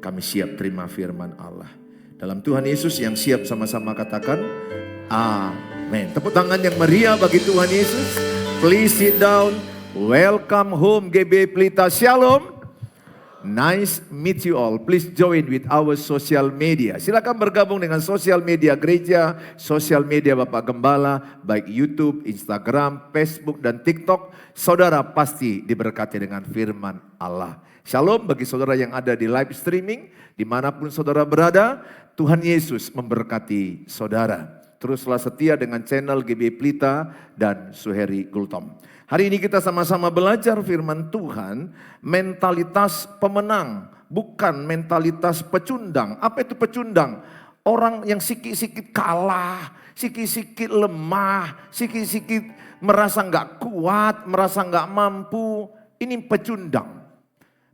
kami siap terima firman Allah. Dalam Tuhan Yesus yang siap sama-sama katakan, amin. Tepuk tangan yang meriah bagi Tuhan Yesus. Please sit down. Welcome home GB Pelita. Shalom. Nice meet you all. Please join with our social media. Silakan bergabung dengan sosial media gereja, sosial media Bapak Gembala, baik YouTube, Instagram, Facebook, dan TikTok. Saudara pasti diberkati dengan firman Allah. Shalom bagi saudara yang ada di live streaming, dimanapun saudara berada, Tuhan Yesus memberkati saudara. Teruslah setia dengan channel GB Pelita dan Suheri Gultom. Hari ini kita sama-sama belajar firman Tuhan, mentalitas pemenang, bukan mentalitas pecundang. Apa itu pecundang? Orang yang sikit-sikit kalah, sikit-sikit lemah, sikit-sikit merasa nggak kuat, merasa nggak mampu. Ini pecundang.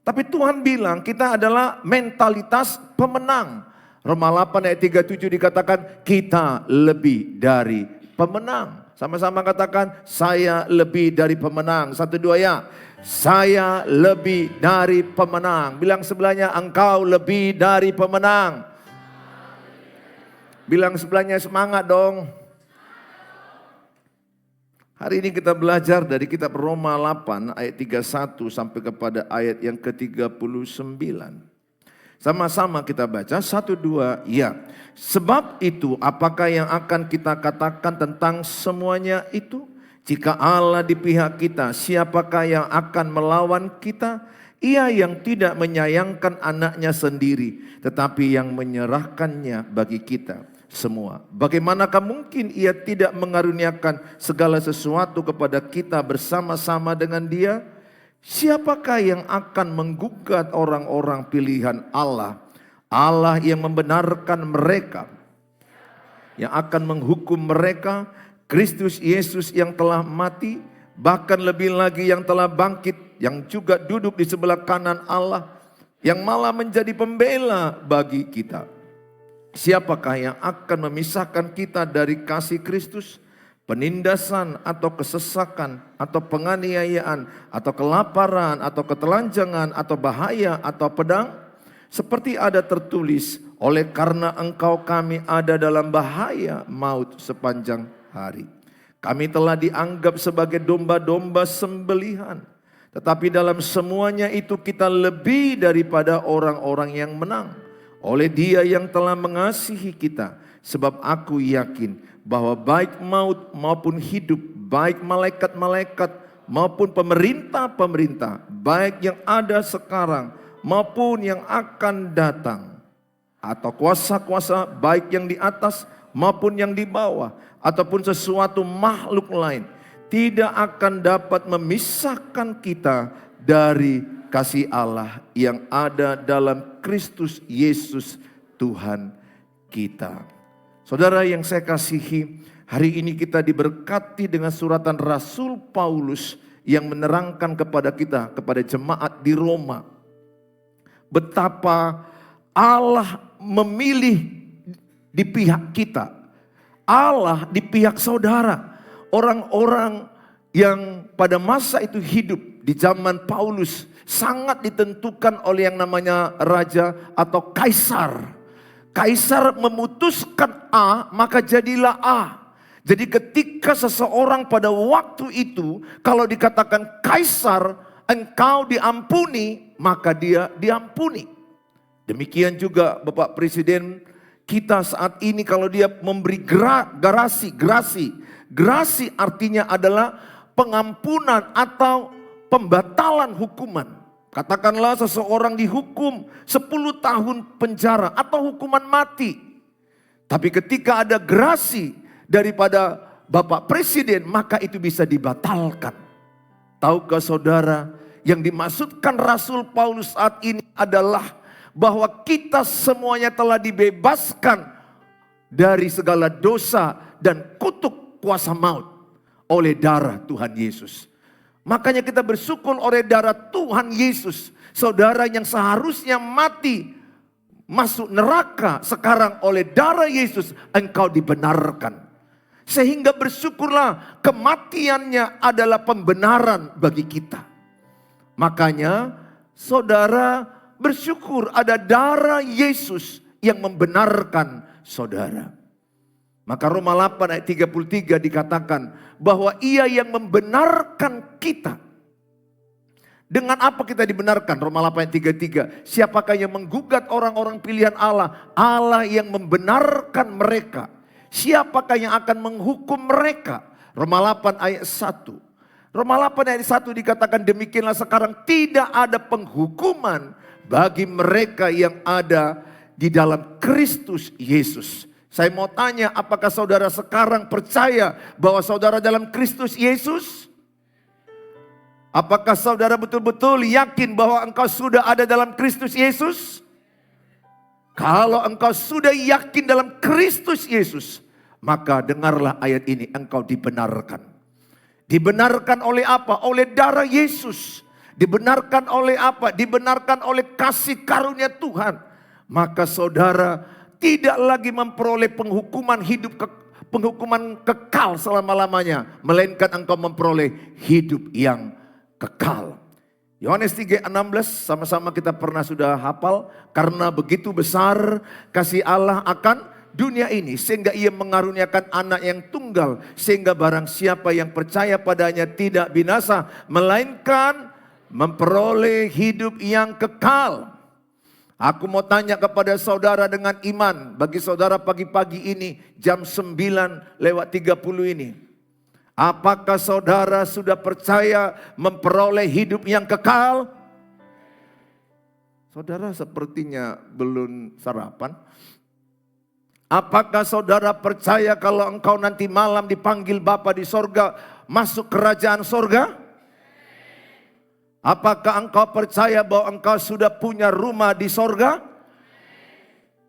Tapi Tuhan bilang kita adalah mentalitas pemenang. Roma 8 ayat 37 dikatakan kita lebih dari pemenang. Sama-sama katakan, saya lebih dari pemenang. 1, 2 ya. Saya lebih dari pemenang. Bilang sebelahnya, engkau lebih dari pemenang. Bilang sebelahnya, semangat dong. Hari ini kita belajar dari kitab Roma 8 ayat 31 sampai kepada ayat yang ke-39. Sama-sama kita baca, 1, 2, ya. Sebab itu apakah yang akan kita katakan tentang semuanya itu? Jika Allah di pihak kita, siapakah yang akan melawan kita? Ia yang tidak menyayangkan anaknya sendiri, tetapi yang menyerahkannya bagi kita semua. Bagaimanakah mungkin ia tidak mengaruniakan segala sesuatu kepada kita bersama-sama dengan dia? Siapakah yang akan menggugat orang-orang pilihan Allah? Allah yang membenarkan mereka, yang akan menghukum mereka. Kristus Yesus yang telah mati, bahkan lebih lagi yang telah bangkit, yang juga duduk di sebelah kanan Allah, yang malah menjadi pembela bagi kita. Siapakah yang akan memisahkan kita dari kasih Kristus? Penindasan atau kesesakan atau penganiayaan atau kelaparan atau ketelanjangan atau bahaya atau pedang? Seperti ada tertulis, oleh karena engkau kami ada dalam bahaya maut sepanjang hari. Kami telah dianggap sebagai domba-domba sembelihan. Tetapi dalam semuanya itu kita lebih daripada orang-orang yang menang. Oleh Dia yang telah mengasihi kita. Sebab aku yakin bahwa baik maut maupun hidup, baik malaikat-malaikat maupun pemerintah-pemerintah, baik yang ada sekarang maupun yang akan datang, atau kuasa-kuasa baik yang di atas maupun yang di bawah, ataupun sesuatu makhluk lain, tidak akan dapat memisahkan kita dari kasih Allah yang ada dalam Kristus Yesus Tuhan kita. Saudara yang saya kasihi, hari ini kita diberkati dengan suratan Rasul Paulus yang menerangkan kepada kita, kepada jemaat di Roma, betapa Allah memilih di pihak kita, Allah di pihak saudara, orang-orang yang pada masa itu hidup di zaman Paulus sangat ditentukan oleh yang namanya raja atau kaisar. Kaisar memutuskan A, maka jadilah A. Jadi ketika seseorang pada waktu itu, kalau dikatakan kaisar, engkau diampuni, maka dia diampuni. Demikian juga Bapak Presiden kita saat ini kalau dia memberi gerasi artinya adalah pengampunan atau pembatalan hukuman. Katakanlah seseorang dihukum 10 tahun penjara atau hukuman mati. Tapi ketika ada gerasi daripada Bapak Presiden, maka itu bisa dibatalkan. Tahukah saudara, yang dimaksudkan Rasul Paulus saat ini adalah bahwa kita semuanya telah dibebaskan dari segala dosa dan kutuk kuasa maut oleh darah Tuhan Yesus. Makanya kita bersyukur oleh darah Tuhan Yesus. Saudara yang seharusnya mati, masuk neraka, sekarang oleh darah Yesus engkau dibenarkan. Sehingga bersyukurlah, kematiannya adalah pembenaran bagi kita. Makanya saudara bersyukur ada darah Yesus yang membenarkan saudara. Maka Roma 8 ayat 33 dikatakan bahwa ia yang membenarkan kita. Dengan apa kita dibenarkan? Roma 8 ayat 33. Siapakah yang menggugat orang-orang pilihan Allah? Allah yang membenarkan mereka. Siapakah yang akan menghukum mereka? Roma 8 ayat 1. Roma 8 ayat 1 dikatakan demikianlah sekarang tidak ada penghukuman bagi mereka yang ada di dalam Kristus Yesus. Saya mau tanya, apakah saudara sekarang percaya bahwa saudara dalam Kristus Yesus? Apakah saudara betul-betul yakin bahwa engkau sudah ada dalam Kristus Yesus? Kalau engkau sudah yakin dalam Kristus Yesus, maka dengarlah ayat ini, engkau dibenarkan. Dibenarkan oleh apa? Oleh darah Yesus. Dibenarkan oleh apa? Dibenarkan oleh kasih karunia Tuhan. Maka saudara tidak lagi memperoleh penghukuman penghukuman kekal selama-lamanya, melainkan engkau memperoleh hidup yang kekal. Yohanes 3:16 sama-sama kita pernah sudah hafal. Karena begitu besar kasih Allah akan dunia ini, sehingga ia mengaruniakan anak yang tunggal, sehingga barang siapa yang percaya padanya tidak binasa, melainkan memperoleh hidup yang kekal. Aku mau tanya kepada saudara dengan iman, bagi saudara pagi-pagi ini jam 9:30 ini. Apakah saudara sudah percaya memperoleh hidup yang kekal? Saudara sepertinya belum sarapan. Apakah saudara percaya kalau engkau nanti malam dipanggil Bapa di sorga, masuk kerajaan sorga? Apakah engkau percaya bahwa engkau sudah punya rumah di sorga?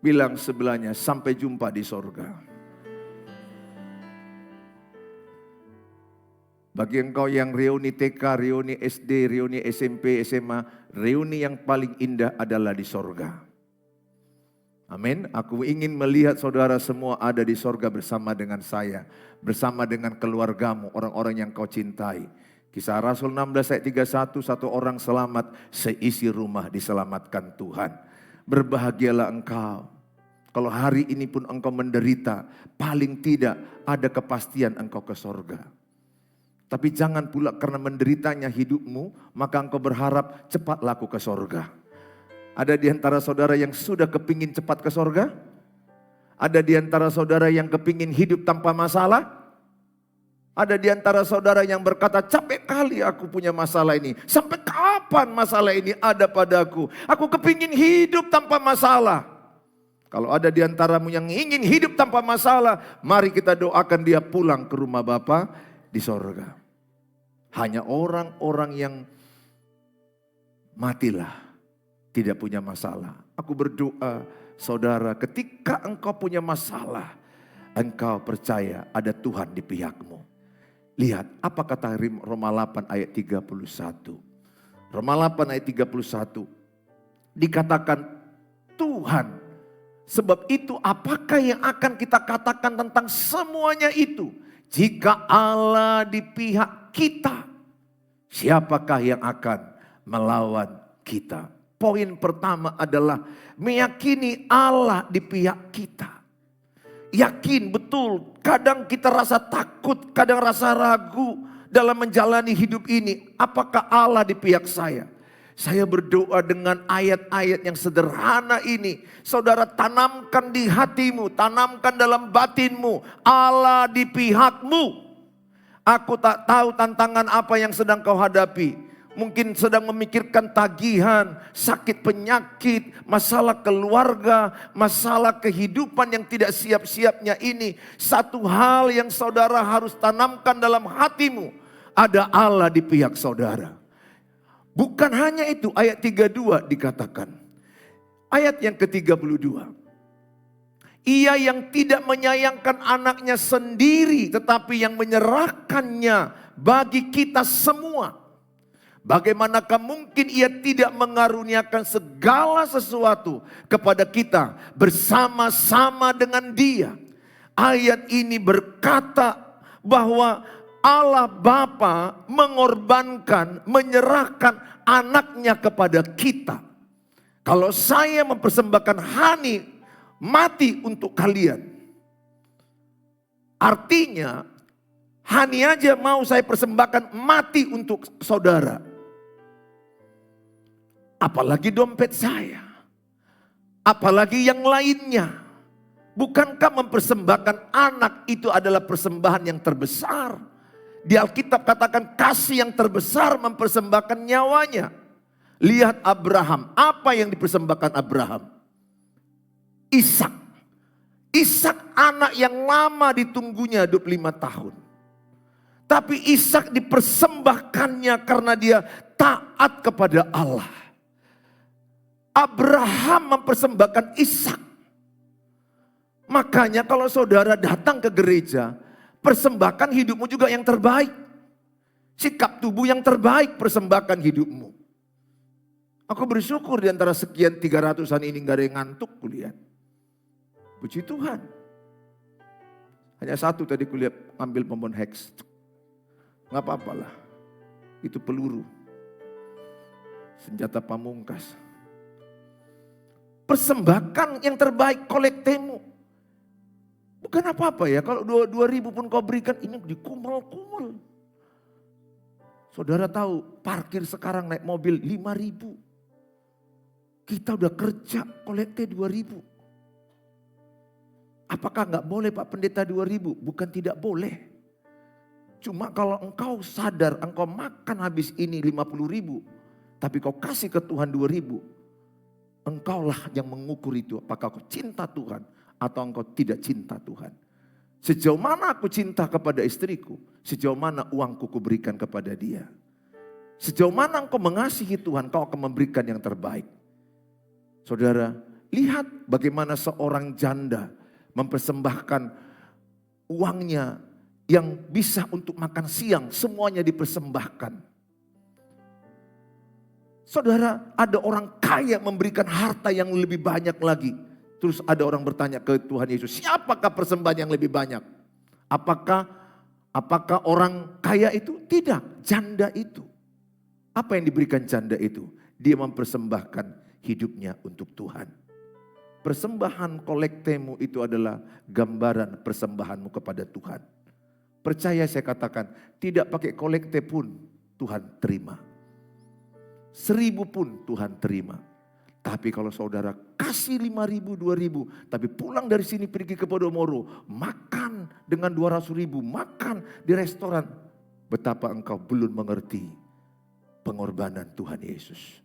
Bilang sebelahnya, sampai jumpa di sorga. Bagi engkau yang reuni TK, reuni SD, reuni SMP, SMA, reuni yang paling indah adalah di sorga. Amin. Aku ingin melihat saudara semua ada di sorga bersama dengan saya. Bersama dengan keluargamu, orang-orang yang kau cintai. Kisah Rasul 16 ayat 31, satu orang selamat, seisi rumah diselamatkan Tuhan. Berbahagialah engkau. Kalau hari ini pun engkau menderita, paling tidak ada kepastian engkau ke sorga. Tapi jangan pula karena menderitanya hidupmu, maka engkau berharap cepat laku ke sorga. Ada di antara saudara yang sudah kepingin cepat ke sorga? Ada di antara saudara yang kepingin hidup tanpa masalah? Ada di antara saudara yang berkata, capek kali aku punya masalah ini. Sampai kapan masalah ini ada padaku? Aku kepingin hidup tanpa masalah. Kalau ada di antaramu yang ingin hidup tanpa masalah, mari kita doakan dia pulang ke rumah Bapa di sorga. Hanya orang-orang yang matilah tidak punya masalah. Aku berdoa, saudara, ketika engkau punya masalah, engkau percaya ada Tuhan di pihakmu. Lihat apa kata Roma 8 ayat 31. Roma 8 ayat 31. Dikatakan Tuhan. Sebab itu apakah yang akan kita katakan tentang semuanya itu? Jika Allah di pihak kita, siapakah yang akan melawan kita? Poin pertama adalah meyakini Allah di pihak kita. Yakin betul, kadang kita rasa takut, kadang rasa ragu dalam menjalani hidup ini. Apakah Allah di pihak saya? Saya berdoa dengan ayat-ayat yang sederhana ini. Saudara tanamkan di hatimu, tanamkan dalam batinmu. Allah di pihakmu. Aku tak tahu tantangan apa yang sedang kau hadapi. Mungkin sedang memikirkan tagihan, sakit penyakit, masalah keluarga, masalah kehidupan yang tidak siap-siapnya ini. Satu hal yang saudara harus tanamkan dalam hatimu. Ada Allah di pihak saudara. Bukan hanya itu, ayat 32 dikatakan. Ayat yang ke-32. Ia yang tidak menyayangkan anaknya sendiri, tetapi yang menyerahkannya bagi kita semua. Bagaimanakah mungkin ia tidak mengaruniakan segala sesuatu kepada kita bersama-sama dengan dia. Ayat ini berkata bahwa Allah Bapa mengorbankan, menyerahkan anaknya kepada kita. Kalau saya mempersembahkan Hani mati untuk kalian, artinya Hani aja mau saya persembahkan mati untuk saudara. Apalagi dompet saya. Apalagi yang lainnya. Bukankah mempersembahkan anak itu adalah persembahan yang terbesar? Di Alkitab katakan kasih yang terbesar mempersembahkan nyawanya. Lihat Abraham, apa yang dipersembahkan Abraham? Ishak. Ishak anak yang lama ditunggunya 25 tahun. Tapi Ishak dipersembahkannya karena dia taat kepada Allah. Abraham mempersembahkan Ishak. Makanya kalau saudara datang ke gereja, persembahkan hidupmu juga yang terbaik. Sikap tubuh yang terbaik, persembahkan hidupmu. Aku bersyukur di antara sekian 300-an ini gak ada yang ngantuk kulihat. Puji Tuhan. Hanya satu tadi kulihat ambil pompon hex. Gak apa-apalah. Itu peluru. Senjata pamungkas. Persembahkan yang terbaik, kolektemu. Bukan apa-apa ya, kalau 2.000 pun kau berikan, ini dikumel-kumel. Saudara tahu, parkir sekarang naik mobil 5.000. Kita udah kerja, kolekte 2.000. Apakah nggak boleh Pak Pendeta 2.000? Bukan tidak boleh. Cuma kalau engkau sadar, engkau makan habis ini 50.000. Tapi kau kasih ke Tuhan 2.000. Engkaulah yang mengukur itu. Apakah kau cinta Tuhan atau engkau tidak cinta Tuhan. Sejauh mana aku cinta kepada istriku. Sejauh mana uangku kuberikan kepada dia. Sejauh mana engkau mengasihi Tuhan, kau akan memberikan yang terbaik. Saudara, lihat bagaimana seorang janda mempersembahkan uangnya yang bisa untuk makan siang. Semuanya dipersembahkan. Saudara, ada orang kaya memberikan harta yang lebih banyak lagi. Terus ada orang bertanya ke Tuhan Yesus, siapakah persembahan yang lebih banyak? Apakah orang kaya itu? Tidak, janda itu. Apa yang diberikan janda itu? Dia mempersembahkan hidupnya untuk Tuhan. Persembahan kolektemu itu adalah gambaran persembahanmu kepada Tuhan. Percaya saya katakan, tidak pakai kolekte pun Tuhan terima. 1.000 pun Tuhan terima. Tapi kalau saudara kasih 5.000, 2.000, tapi pulang dari sini pergi ke Podomoro, makan dengan 200.000, makan di restoran, betapa engkau belum mengerti pengorbanan Tuhan Yesus.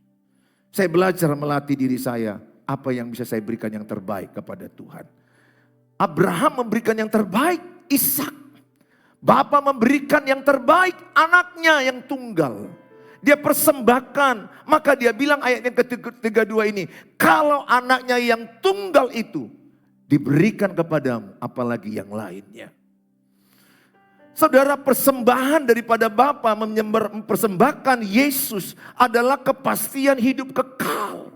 Saya belajar melatih diri saya, apa yang bisa saya berikan yang terbaik kepada Tuhan. Abraham memberikan yang terbaik, Ishak. Bapa memberikan yang terbaik, anaknya yang tunggal. Dia persembahkan, maka dia bilang ayat yang ke-32 ini, kalau anaknya yang tunggal itu diberikan kepadamu, apalagi yang lainnya. Saudara, persembahan daripada Bapa mempersembahkan Yesus adalah kepastian hidup kekal.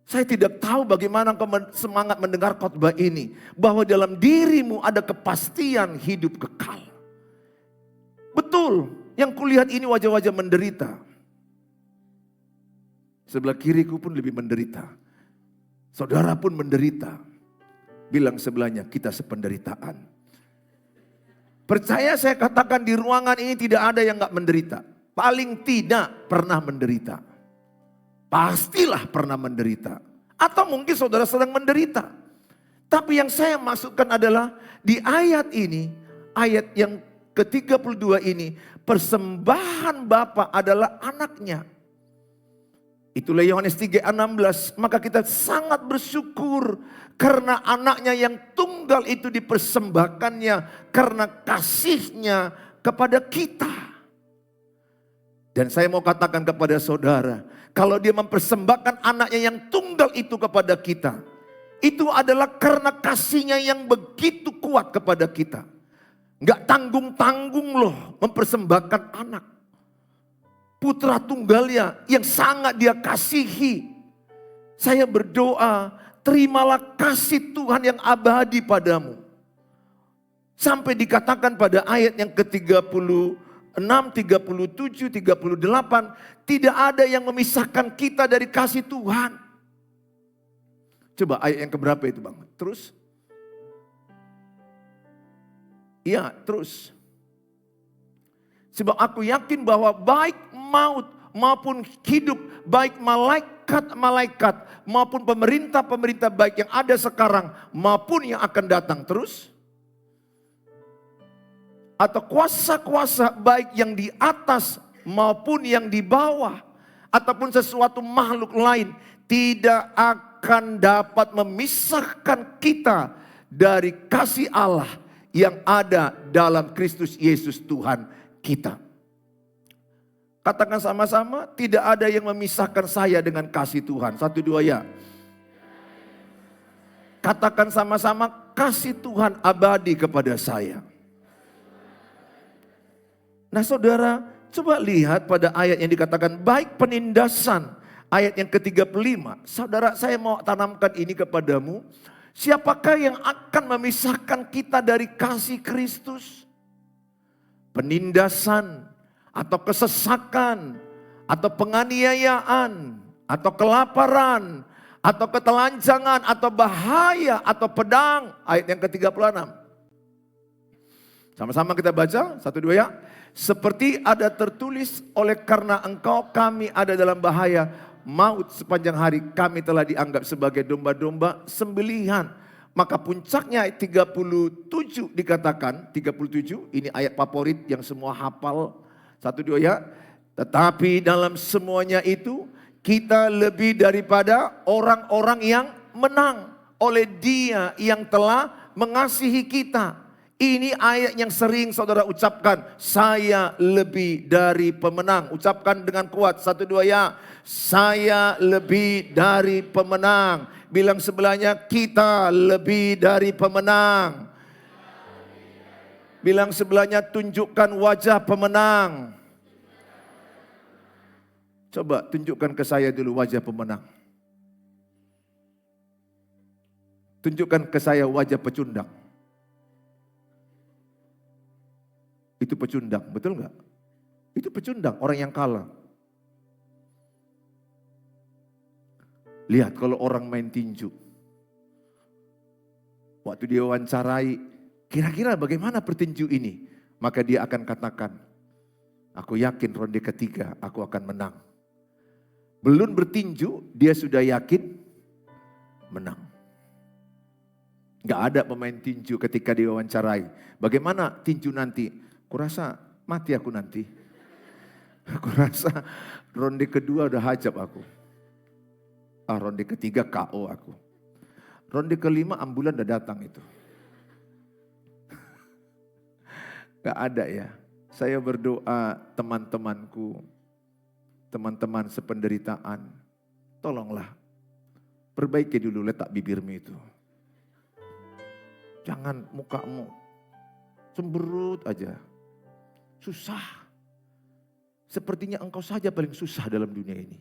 Saya tidak tahu bagaimana engkau semangat mendengar khotbah ini, bahwa dalam dirimu ada kepastian hidup kekal. Betul. Yang kulihat ini wajah-wajah menderita. Sebelah kiriku pun lebih menderita. Saudara pun menderita. Bilang sebelahnya, kita sependeritaan. Percaya saya katakan di ruangan ini tidak ada yang gak menderita. Paling tidak pernah menderita. Pastilah pernah menderita. Atau mungkin saudara sedang menderita. Tapi yang saya masukkan adalah di ayat ini, ayat yang ke-32 ini, persembahan Bapa adalah anaknya. Itulah Yohanes 3:16. Maka kita sangat bersyukur karena anaknya yang tunggal itu dipersembahkannya karena kasihnya kepada kita. Dan saya mau katakan kepada saudara, kalau dia mempersembahkan anaknya yang tunggal itu kepada kita, itu adalah karena kasihnya yang begitu kuat kepada kita. Gak tanggung-tanggung loh mempersembahkan anak. Putra tunggalnya yang sangat dia kasihi. Saya berdoa, terimalah kasih Tuhan yang abadi padamu. Sampai dikatakan pada ayat yang ke-33 37, 38. Tidak ada yang memisahkan kita dari kasih Tuhan. Coba ayat yang keberapa itu Bang? Terus. Iya, terus. Sebab aku yakin bahwa baik maut maupun hidup, baik malaikat-malaikat maupun pemerintah-pemerintah baik yang ada sekarang maupun yang akan datang terus. Atau kuasa-kuasa baik yang di atas maupun yang di bawah. Ataupun sesuatu makhluk lain tidak akan dapat memisahkan kita dari kasih Allah yang ada dalam Kristus Yesus Tuhan kita. Katakan sama-sama, tidak ada yang memisahkan saya dengan kasih Tuhan. 1, 2 ya. Katakan sama-sama, kasih Tuhan abadi kepada saya. Nah saudara, coba lihat pada ayat yang dikatakan baik penindasan. Ayat yang ke-35. Saudara, saya mau tanamkan ini kepadamu. Siapakah yang akan memisahkan kita dari kasih Kristus? Penindasan, atau kesesakan, atau penganiayaan, atau kelaparan, atau ketelanjangan, atau bahaya, atau pedang. Ayat yang ke-36. Sama-sama kita baca, 1, 2 ya. Seperti ada tertulis, oleh karena engkau kami ada dalam bahaya maut sepanjang hari, kami telah dianggap sebagai domba-domba sembelihan. Maka puncaknya ayat 37 dikatakan, 37 ini ayat favorit yang semua hafal. 1, 2 ya. Tetapi dalam semuanya itu kita lebih daripada orang-orang yang menang oleh Dia yang telah mengasihi kita. Ini ayat yang sering saudara ucapkan. Saya lebih dari pemenang. Ucapkan dengan kuat. 1, 2 ya. Saya lebih dari pemenang. Bilang sebelahnya, kita lebih dari pemenang. Bilang sebelahnya, tunjukkan wajah pemenang. Coba tunjukkan ke saya dulu wajah pemenang. Tunjukkan ke saya wajah pecundang. Itu pecundang, betul nggak? Itu pecundang, orang yang kalah. Lihat kalau orang main tinju. Waktu dia wawancarai, kira-kira bagaimana pertinju ini? Maka dia akan katakan, aku yakin ronde ketiga aku akan menang. Belum bertinju, dia sudah yakin menang. Gak ada pemain tinju ketika diwawancarai. Bagaimana tinju nanti? Kurasa mati aku nanti. Aku rasa ronde kedua udah hajab aku. Ronde ketiga KO aku. Ronde kelima ambulan udah datang itu. Gak ada ya. Saya berdoa teman-temanku, teman-teman sependeritaan, tolonglah perbaiki dulu letak bibirmu itu. Jangan mukamu cemberut aja. Susah. Sepertinya engkau saja paling susah dalam dunia ini.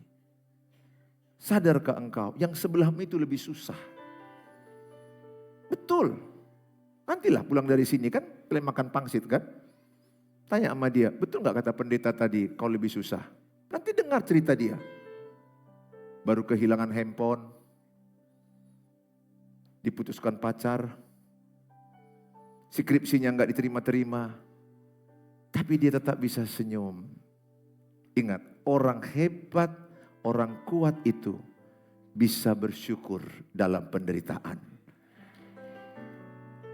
Sadarkah engkau yang sebelahmu itu lebih susah? Betul. Nantilah pulang dari sini kan, kalian makan pangsit kan? Tanya sama dia, betul gak kata pendeta tadi kau lebih susah? Nanti dengar cerita dia. Baru kehilangan handphone, diputuskan pacar, skripsinya gak diterima-terima, tapi dia tetap bisa senyum. Ingat, orang hebat, orang kuat itu bisa bersyukur dalam penderitaan.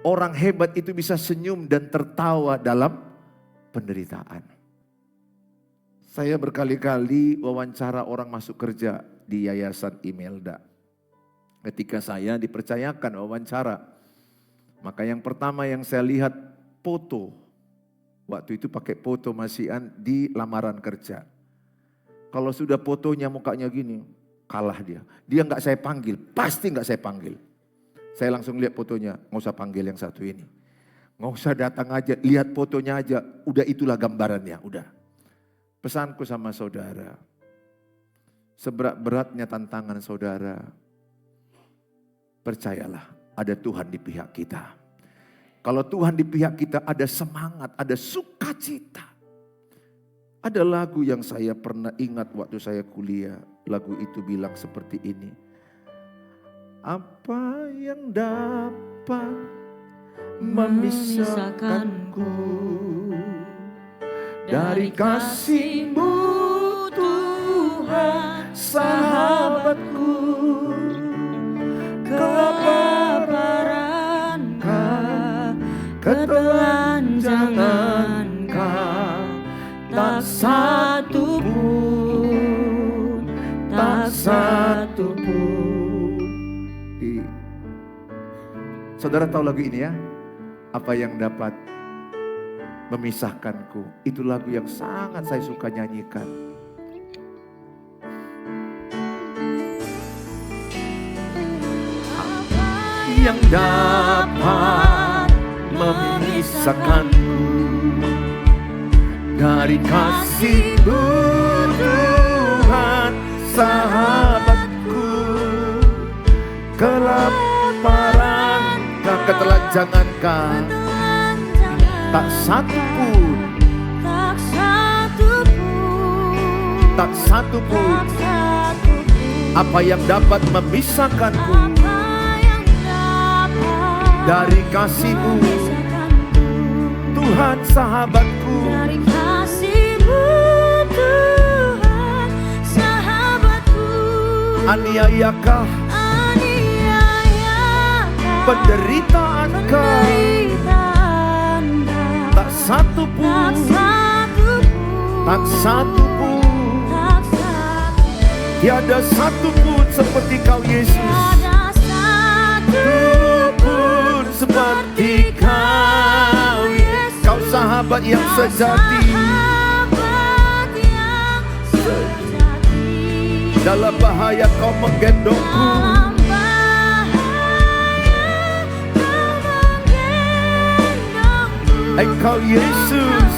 Orang hebat itu bisa senyum dan tertawa dalam penderitaan. Saya berkali-kali wawancara orang masuk kerja di Yayasan Imelda. Ketika saya dipercayakan wawancara, maka yang pertama yang saya lihat foto. Waktu itu pakai foto masihan di lamaran kerja. Kalau sudah fotonya mukanya gini, kalah dia. Dia nggak saya panggil, pasti nggak saya panggil. Saya langsung lihat fotonya, nggak usah panggil yang satu ini. Nggak usah datang aja, lihat fotonya aja, udah itulah gambarannya, udah. Pesanku sama saudara, seberat-beratnya tantangan saudara, percayalah ada Tuhan di pihak kita. Kalau Tuhan di pihak kita ada semangat, ada sukacita. Ada lagu yang saya pernah ingat waktu saya kuliah. Lagu itu bilang seperti ini. Apa yang dapat memisahkanku dari kasih-Mu Tuhan sahabatku? Kelaparan, ketelanjangan, tak satu pun, tak satu pun. Saudara tahu lagu ini ya? Apa yang dapat memisahkanku? Itu lagu yang sangat saya suka nyanyikan. Apa yang dapat memisahkanku dari kasih-Mu Tuhan sahabatku? Kelaparan, ketelanjangan, tak satu pun, tak satu pun. Apa yang dapat memisahkanku dari kasih-Mu Tuhan sahabatku? Aniayakah, penderitaankah, tak satu pun, tak satu pun. Tiada satu pun seperti Kau Yesus. Pun seperti Kau Yesus. Kau sahabat yang sejati. Dalam bahaya Kau menggendongku. Engkau Yesus.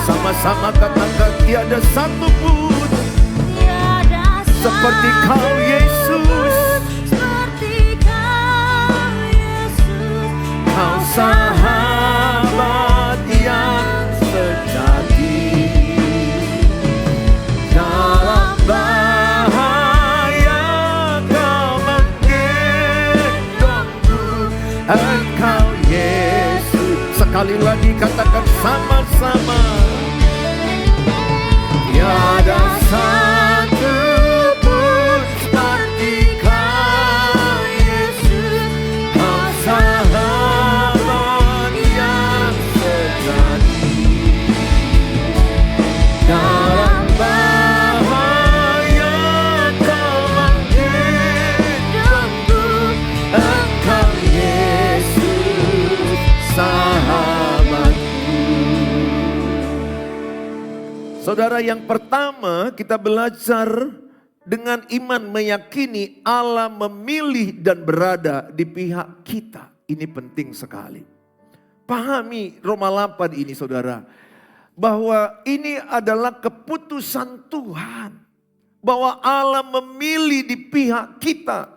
Sama-sama katakan, tiada satu pun seperti Kau Yesus. Kau sahabat yang sejati. Dalam bahaya Kau menggendongku. Engkau Yesus. Sekali lagi katakan sama-sama. Tiada satu pun seperti Kau Yesus. Kau sahabat yang sejati. Dalam bahaya Kau menggendongku. Engkau Yesus sahabatku. Saudara, yang pertama kita belajar dengan iman meyakini Allah memilih dan berada di pihak kita. Ini penting sekali. Pahami Roma 8 ini saudara. Bahwa ini adalah keputusan Tuhan. Bahwa Allah memilih di pihak kita.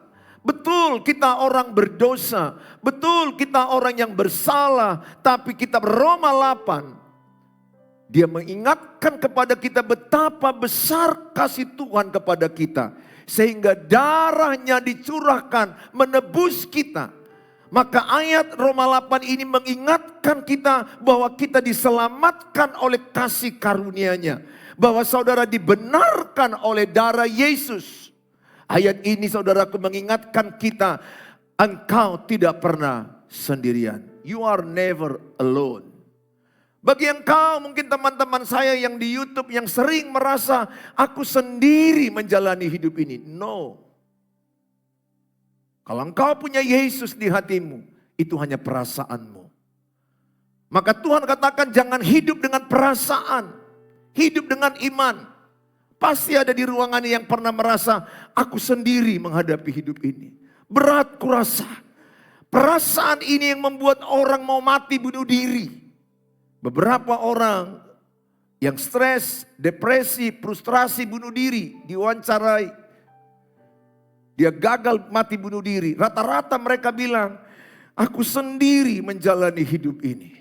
Betul kita orang berdosa. Betul kita orang yang bersalah. Tapi kitab Roma 8. Dia mengingatkan kepada kita betapa besar kasih Tuhan kepada kita. Sehingga darahnya dicurahkan menebus kita. Maka ayat Roma 8 ini mengingatkan kita bahwa kita diselamatkan oleh kasih karunia-Nya. Bahwa saudara dibenarkan oleh darah Yesus. Ayat ini saudaraku mengingatkan kita, engkau tidak pernah sendirian. You are never alone. Bagi engkau mungkin teman-teman saya yang di YouTube yang sering merasa aku sendiri menjalani hidup ini. No. Kalau engkau punya Yesus di hatimu, itu hanya perasaanmu. Maka Tuhan katakan jangan hidup dengan perasaan. Hidup dengan iman. Pasti ada di ruangan yang pernah merasa aku sendiri menghadapi hidup ini. Berat kurasa. Perasaan ini yang membuat orang mau mati bunuh diri. Beberapa orang yang stres, depresi, frustrasi bunuh diri, diwawancarai. Dia gagal mati bunuh diri. Rata-rata mereka bilang, aku sendiri menjalani hidup ini.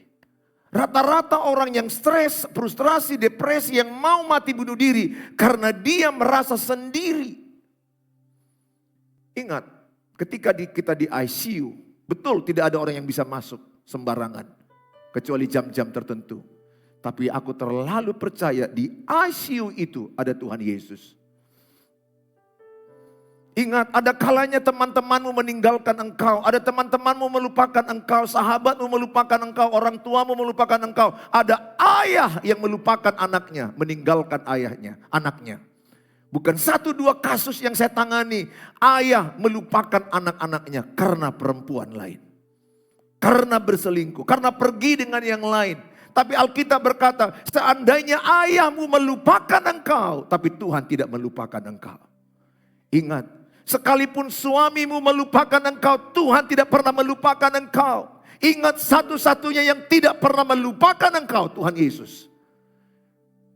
Rata-rata orang yang stres, frustrasi, depresi, yang mau mati bunuh diri karena dia merasa sendiri. Ingat, ketika kita di ICU, betul tidak ada orang yang bisa masuk sembarangan, kecuali jam-jam tertentu. Tapi aku terlalu percaya di ICU itu ada Tuhan Yesus. Ingat, ada kalanya teman-temanmu meninggalkan engkau. Ada teman-temanmu melupakan engkau. Sahabatmu melupakan engkau. Orang tuamu melupakan engkau. Ada ayah yang melupakan anaknya. Meninggalkan anaknya. Bukan 1-2 kasus yang saya tangani. Ayah melupakan anak-anaknya karena perempuan lain. Karena berselingkuh. Karena pergi dengan yang lain. Tapi Alkitab berkata, seandainya ayahmu melupakan engkau. Tapi Tuhan tidak melupakan engkau. Ingat. Sekalipun suamimu melupakan engkau, Tuhan tidak pernah melupakan engkau. Ingat, satu-satunya yang tidak pernah melupakan engkau, Tuhan Yesus.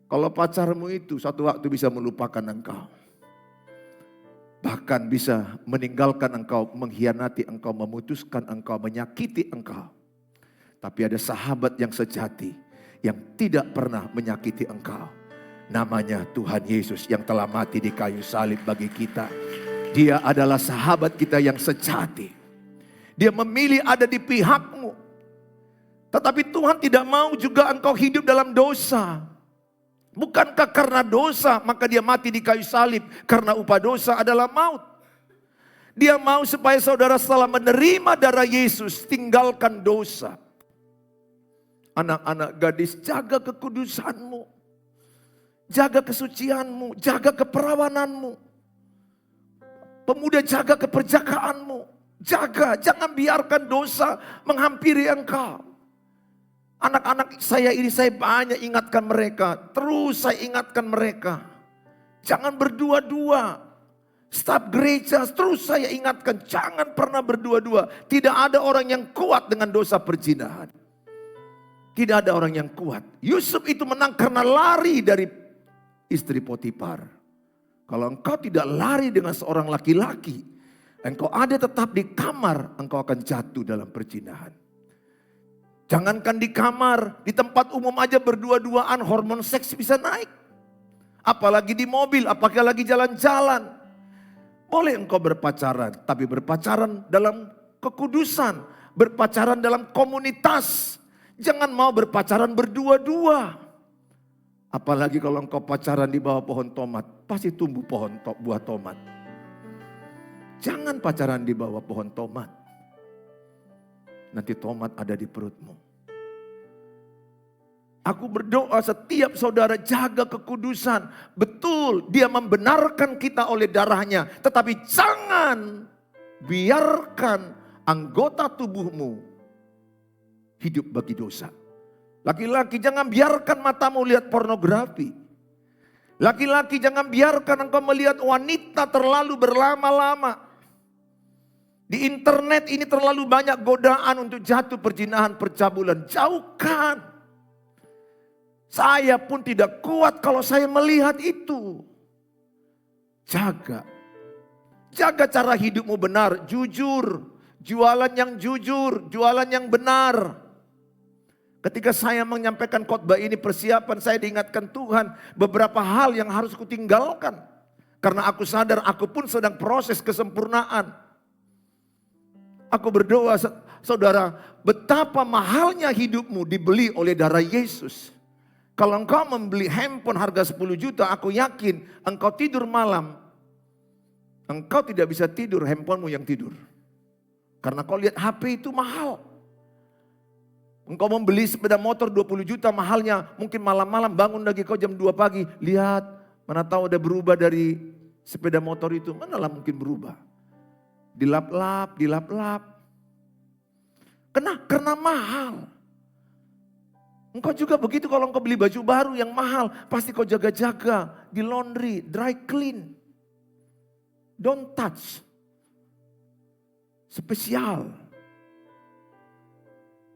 Kalau pacarmu itu satu waktu bisa melupakan engkau. Bahkan bisa meninggalkan engkau, mengkhianati engkau, memutuskan engkau, menyakiti engkau. Tapi ada sahabat yang sejati, yang tidak pernah menyakiti engkau. Namanya Tuhan Yesus yang telah mati di kayu salib bagi kita. Dia adalah sahabat kita yang sejati. Dia memilih ada di pihakmu. Tetapi Tuhan tidak mau juga engkau hidup dalam dosa. Bukankah karena dosa maka dia mati di kayu salib? Karena upah dosa adalah maut. Dia mau supaya saudara setelah menerima darah Yesus tinggalkan dosa. Anak-anak gadis, jaga kekudusanmu. Jaga kesucianmu, jaga keperawananmu. Pemuda, jaga keperjakaanmu. Jaga, jangan biarkan dosa menghampiri engkau. Anak-anak saya ini saya banyak ingatkan mereka. Terus saya ingatkan mereka. Jangan berdua-dua. Staf gereja terus saya ingatkan. Jangan pernah berdua-dua. Tidak ada orang yang kuat dengan dosa perzinahan. Tidak ada orang yang kuat. Yusuf itu menang karena lari dari istri Potifar. Kalau engkau tidak lari dengan seorang laki-laki, engkau ada tetap di kamar, engkau akan jatuh dalam perzinahan. Jangankan di kamar, di tempat umum aja berdua-duaan hormon seks bisa naik. Apalagi di mobil, apalagi jalan-jalan. Boleh engkau berpacaran, tapi berpacaran dalam kekudusan, berpacaran dalam komunitas. Jangan mau berpacaran berdua-dua. Apalagi kalau engkau pacaran di bawah pohon tomat, pasti tumbuh buah tomat. Jangan pacaran di bawah pohon tomat. Nanti tomat ada di perutmu. Aku berdoa setiap saudara jaga kekudusan. Betul, dia membenarkan kita oleh darahnya. Tetapi jangan biarkan anggota tubuhmu hidup bagi dosa. Laki-laki jangan biarkan matamu lihat pornografi. Laki-laki jangan biarkan engkau melihat wanita terlalu berlama-lama. Di internet ini terlalu banyak godaan untuk jatuh perzinahan, percabulan. Jauhkan. Saya pun tidak kuat kalau saya melihat itu. Jaga. Jaga cara hidupmu benar, jujur. Jualan yang jujur, jualan yang benar. Ketika saya menyampaikan khotbah ini persiapan saya diingatkan Tuhan beberapa hal yang harus kutinggalkan. Karena aku sadar aku pun sedang proses kesempurnaan. Aku berdoa saudara betapa mahalnya hidupmu dibeli oleh darah Yesus. Kalau engkau membeli handphone harga 10 juta aku yakin engkau tidur malam. Engkau tidak bisa tidur handphonemu yang tidur. Karena kau lihat HP itu mahal. Engkau membeli sepeda motor 20 juta mahalnya. Mungkin malam-malam bangun lagi kau jam 2 pagi. Lihat mana tahu ada berubah dari sepeda motor itu. Manalah mungkin berubah. Dilap-lap, dilap-lap. Karena mahal. Engkau juga begitu kalau engkau beli baju baru yang mahal. Pasti kau jaga-jaga. Di laundry, dry clean. Don't touch. Spesial.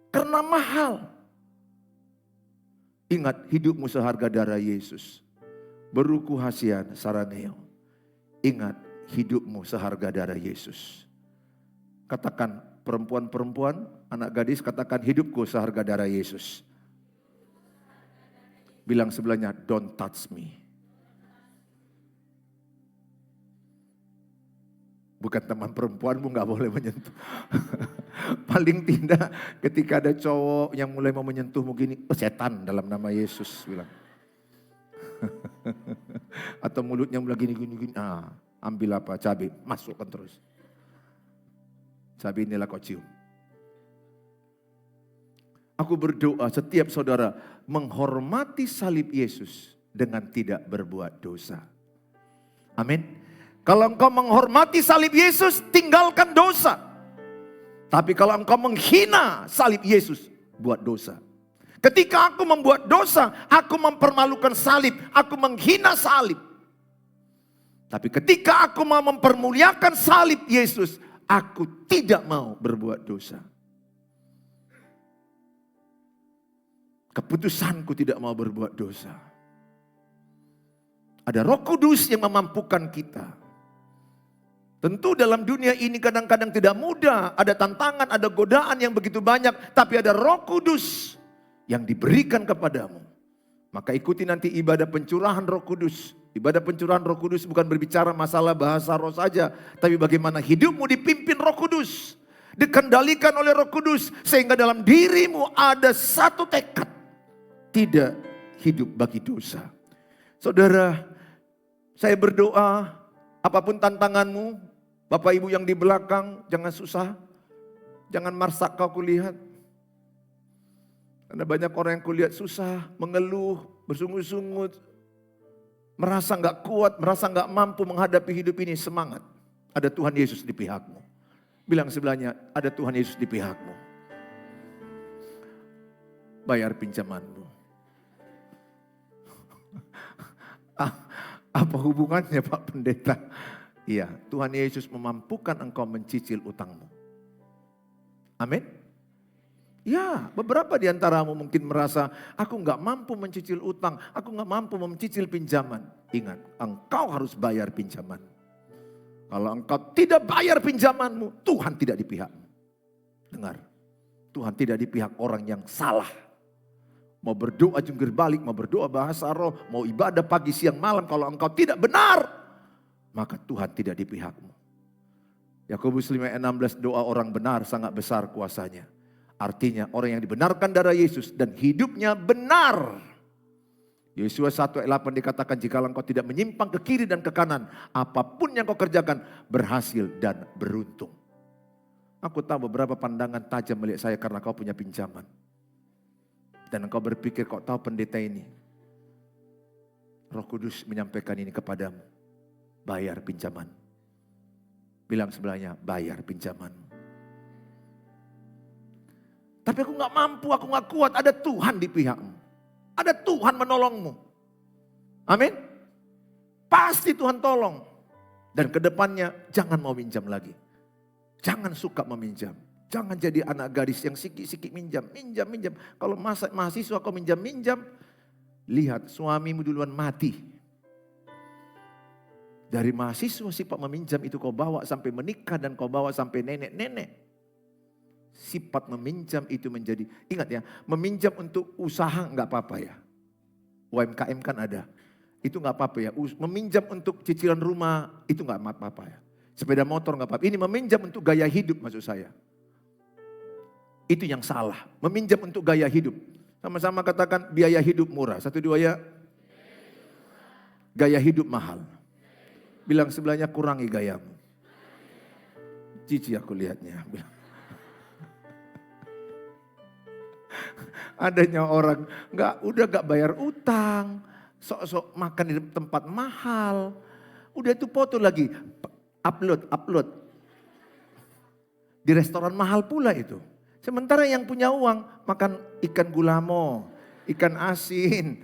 Karena mahal. Ingat hidupmu seharga darah Yesus. Beruku hasian saraneo. Ingat hidupmu seharga darah Yesus. Katakan perempuan-perempuan, anak gadis katakan hidupku seharga darah Yesus. Bilang sebelahnya, don't touch me. Bukan teman perempuanmu gak boleh menyentuh. Paling tidak ketika ada cowok yang mulai mau menyentuhmu gini, setan dalam nama Yesus bilang. Atau mulutnya mulai gini, ambil apa, cabai, masukkan terus. Cabai inilah kau cium. Aku berdoa setiap saudara menghormati salib Yesus dengan tidak berbuat dosa. Amin. Kalau engkau menghormati salib Yesus, tinggalkan dosa. Tapi kalau engkau menghina salib Yesus, buat dosa. Ketika aku membuat dosa, aku mempermalukan salib, aku menghina salib. Tapi ketika aku mau mempermuliakan salib Yesus, aku tidak mau berbuat dosa. Keputusanku tidak mau berbuat dosa. Ada Roh Kudus yang memampukan kita. Tentu dalam dunia ini kadang-kadang tidak mudah, ada tantangan, ada godaan yang begitu banyak, tapi ada Roh Kudus yang diberikan kepadamu. Maka ikuti nanti ibadah pencurahan Roh Kudus. Ibadah pencurahan Roh Kudus bukan berbicara masalah bahasa roh saja, tapi bagaimana hidupmu dipimpin Roh Kudus, dikendalikan oleh Roh Kudus, sehingga dalam dirimu ada satu tekad, tidak hidup bagi dosa. Saudara, saya berdoa, apapun tantanganmu, Bapak Ibu yang di belakang, jangan susah. Jangan marsak kau kulihat. Karena banyak orang yang kulihat susah, mengeluh, bersungut-sungut. Merasa gak kuat, merasa gak mampu menghadapi hidup ini. Semangat, ada Tuhan Yesus di pihakmu. Bilang sebelahnya, ada Tuhan Yesus di pihakmu. Bayar pinjamanmu. Apa hubungannya Pak Pendeta? Iya, Tuhan Yesus memampukan engkau mencicil utangmu. Amin. Ya, beberapa di antaramu mungkin merasa, aku gak mampu mencicil utang, aku gak mampu mencicil pinjaman. Ingat, engkau harus bayar pinjaman. Kalau engkau tidak bayar pinjamanmu, Tuhan tidak di pihakmu. Dengar, Tuhan tidak di pihak orang yang salah. Mau berdoa jungkir balik, mau berdoa bahasa roh, mau ibadah pagi siang malam, kalau engkau tidak benar, maka Tuhan tidak di pihakmu. Yakobus 5:16, doa orang benar sangat besar kuasanya. Artinya orang yang dibenarkan darah Yesus dan hidupnya benar. Yosua 1:8 dikatakan, jika engkau tidak menyimpang ke kiri dan ke kanan, apapun yang kau kerjakan berhasil dan beruntung. Aku tahu beberapa pandangan tajam melihat saya karena kau punya pinjaman. Dan engkau berpikir, kau tahu pendeta ini. Roh Kudus menyampaikan ini kepadamu. Bayar pinjaman. Bilang sebelahnya, bayar pinjaman. Tapi aku gak mampu, aku gak kuat. Ada Tuhan di pihakmu. Ada Tuhan menolongmu. Amin. Pasti Tuhan tolong. Dan kedepannya jangan mau minjam lagi. Jangan suka meminjam. Jangan jadi anak gadis yang sikit-sikit minjam. Minjam. Kalau mahasiswa kau minjam. Lihat suamimu duluan mati. Dari mahasiswa sifat meminjam itu kau bawa sampai menikah dan kau bawa sampai nenek-nenek. Sifat meminjam itu menjadi, ingat ya, meminjam untuk usaha enggak apa-apa ya. UMKM kan ada. Itu enggak apa-apa ya. Meminjam untuk cicilan rumah itu enggak apa-apa ya. Sepeda motor enggak apa-apa. Ini meminjam untuk gaya hidup maksud saya. Itu yang salah. Meminjam untuk gaya hidup. Sama-sama katakan biaya hidup murah. 1, 2 ya. Gaya hidup mahal. Bilang sebelahnya kurangi gayamu. Cici aku lihatnya. Adanya orang udah gak bayar utang. Sok-sok makan di tempat mahal. Udah itu foto lagi. Upload. Di restoran mahal pula itu. Sementara yang punya uang makan ikan gulamo, ikan asin.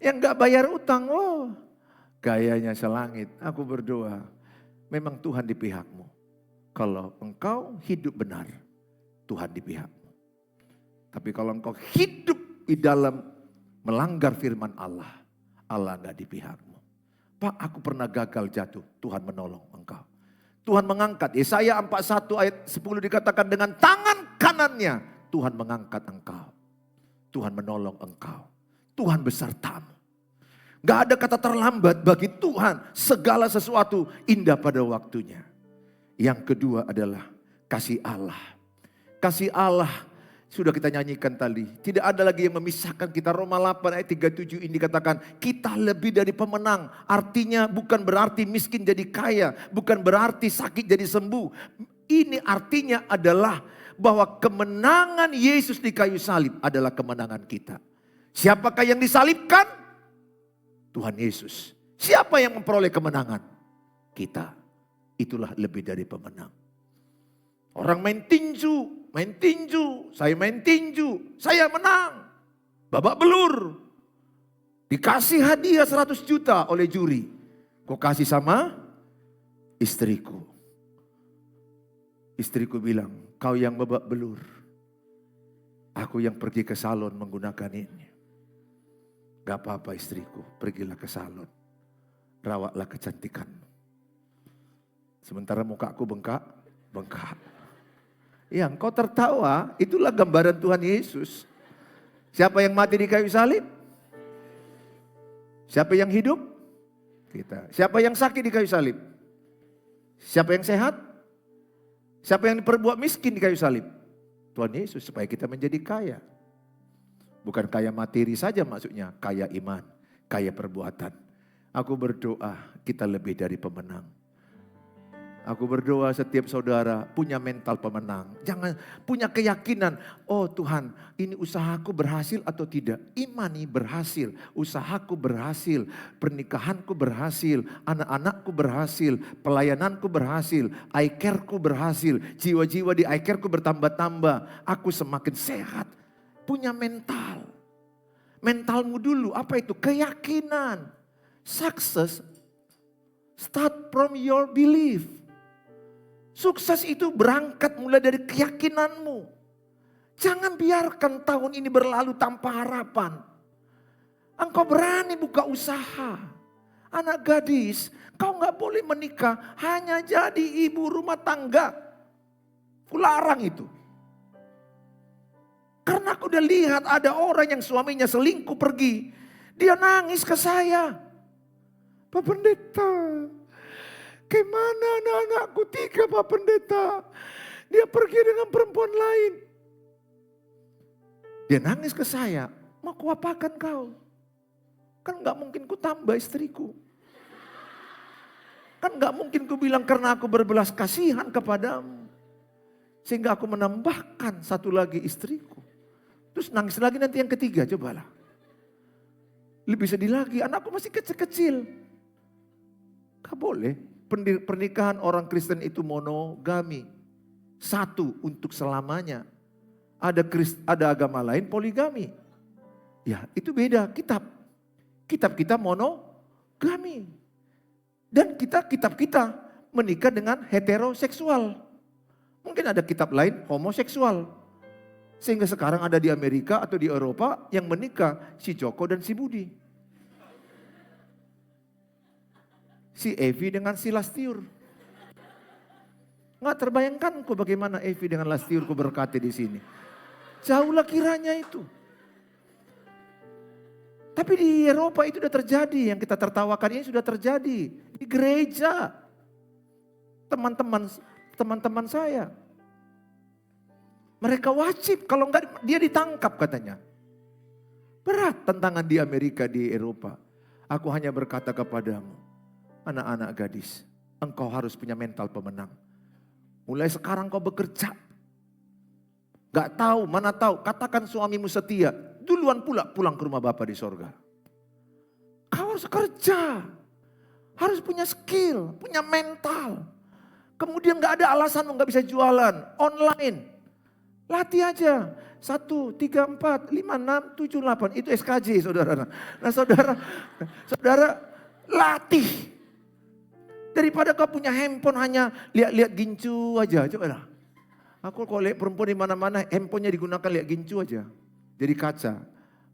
Yang gak bayar utang, gayanya selangit. Aku berdoa, memang Tuhan di pihakmu. Kalau engkau hidup benar, Tuhan di pihakmu. Tapi kalau engkau hidup di dalam melanggar firman Allah, Allah gak di pihakmu. Pak, aku pernah gagal jatuh, Tuhan menolong engkau. Tuhan mengangkat. Yesaya 41 ayat 10 dikatakan dengan tangan kanannya Tuhan mengangkat engkau. Tuhan menolong engkau. Tuhan besertamu. Gak ada kata terlambat bagi Tuhan. Segala sesuatu indah pada waktunya. Yang kedua adalah kasih Allah. Kasih Allah sudah kita nyanyikan tadi. Tidak ada lagi yang memisahkan kita. Roma 8 ayat 37 ini dikatakan kita lebih dari pemenang. Artinya bukan berarti miskin jadi kaya. Bukan berarti sakit jadi sembuh. Ini artinya adalah bahwa kemenangan Yesus di kayu salib adalah kemenangan kita. Siapakah yang disalibkan? Tuhan Yesus. Siapa yang memperoleh kemenangan? Kita. Itulah lebih dari pemenang. Orang main tinju, saya main tinju, saya menang. Babak belur. Dikasih hadiah 100 juta oleh juri. Kau kasih sama istriku. Istriku bilang, kau yang babak belur. Aku yang pergi ke salon menggunakan ini. Gak apa-apa istriku, pergilah ke salon. Rawatlah kecantikanmu. Sementara mukaku bengkak. Ya, engkau tertawa, itulah gambaran Tuhan Yesus. Siapa yang mati di kayu salib? Siapa yang hidup? Kita. Siapa yang sakit di kayu salib? Siapa yang sehat? Siapa yang diperbuat miskin di kayu salib? Tuhan Yesus, supaya kita menjadi kaya. Bukan kaya materi saja maksudnya, kaya iman, kaya perbuatan. Aku berdoa kita lebih dari pemenang. Aku berdoa setiap saudara punya mental pemenang. Jangan punya keyakinan, oh Tuhan ini usahaku berhasil atau tidak. Imani berhasil, usahaku berhasil, pernikahanku berhasil, anak-anakku berhasil, pelayananku berhasil, eye care-ku berhasil, jiwa-jiwa di eye care-ku bertambah-tambah. Aku semakin sehat, punya mental. Mentalmu dulu, apa itu? Keyakinan. Success start from your belief. Sukses itu berangkat mulai dari keyakinanmu. Jangan biarkan tahun ini berlalu tanpa harapan. Engkau berani buka usaha. Anak gadis, kau gak boleh menikah hanya jadi ibu rumah tangga. Kularang itu. Karena aku udah lihat ada orang yang suaminya selingkuh pergi. Dia nangis ke saya. Pak Pendeta, gimana anak-anakku 3 Pak Pendeta? Dia pergi dengan perempuan lain. Dia nangis ke saya. Mau kuapakan kau? Kan gak mungkin ku tambah istriku. Kan gak mungkin ku bilang karena aku berbelas kasihan kepadamu. Sehingga aku menambahkan satu lagi istriku. Terus nangis lagi nanti yang ketiga, cobalah. Lebih sedih lagi, anakku masih kecil-kecil. Gak boleh. Pernikahan orang Kristen itu monogami. Satu untuk selamanya. Ada agama lain poligami. Ya itu beda kitab. Kitab kita monogami. Dan kitab kita menikah dengan heteroseksual. Mungkin ada kitab lain homoseksual. Sehingga sekarang ada di Amerika atau di Eropa yang menikah si Joko dan si Budi. Si Evi dengan si Lastiur. Nggak terbayangkanku bagaimana Evi dengan Lastiur ku berkati di sini. Jauhlah kiranya itu. Tapi di Eropa itu sudah terjadi. Yang kita tertawakan ini sudah terjadi. Di gereja. Teman-teman saya. Mereka wajib, kalau enggak dia ditangkap katanya. Berat tantangan di Amerika, di Eropa. Aku hanya berkata kepadamu. Anak-anak gadis, engkau harus punya mental pemenang. Mulai sekarang kau bekerja. Gak tahu, mana tahu, katakan suamimu setia. Duluan pula pulang ke rumah Bapa di sorga. Kau harus kerja. Harus punya skill, punya mental. Kemudian gak ada alasan gak bisa jualan. Online. Latih aja. 1, 3, 4, 5, 6, 7, 8. Itu SKJ saudara. Nah saudara latih. Daripada kau punya handphone hanya lihat-lihat gincu aja. Coba lah. Aku kalau lihat perempuan di mana-mana handphonenya digunakan lihat gincu aja. Jadi kaca.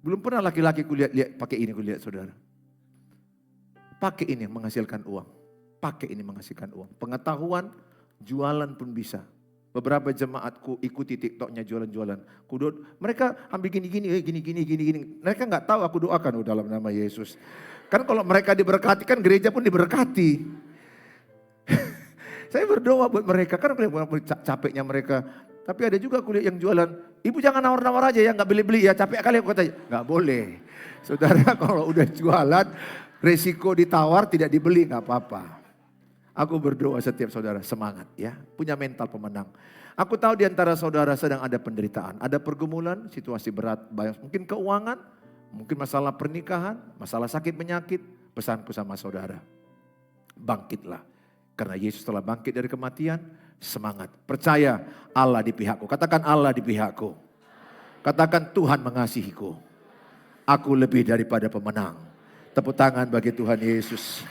Belum pernah laki-laki kulihat pakai ini kulihat saudara. Pakai ini menghasilkan uang. Pakai ini menghasilkan uang. Pengetahuan, jualan pun bisa. Beberapa jemaatku ikuti TikToknya jualan-jualan. Mereka ambil gini. Mereka nggak tahu aku doakan dalam nama Yesus. Kan kalau mereka diberkati kan gereja pun diberkati. Saya berdoa buat mereka, kan capeknya mereka. Tapi ada juga kuliah yang jualan, ibu jangan nawar-nawar aja ya, nggak beli-beli ya, capek kali aku katanya. Nggak boleh. Saudara kalau udah jualan, resiko ditawar tidak dibeli nggak apa-apa. Aku berdoa setiap saudara semangat ya, punya mental pemenang. Aku tahu di antara saudara sedang ada penderitaan, ada pergumulan, situasi berat, mungkin keuangan, mungkin masalah pernikahan, masalah sakit penyakit. Pesanku sama saudara, bangkitlah. Karena Yesus telah bangkit dari kematian, semangat. Percaya Allah di pihakku. Katakan Allah di pihakku. Katakan Tuhan mengasihiku. Aku lebih daripada pemenang. Tepuk tangan bagi Tuhan Yesus.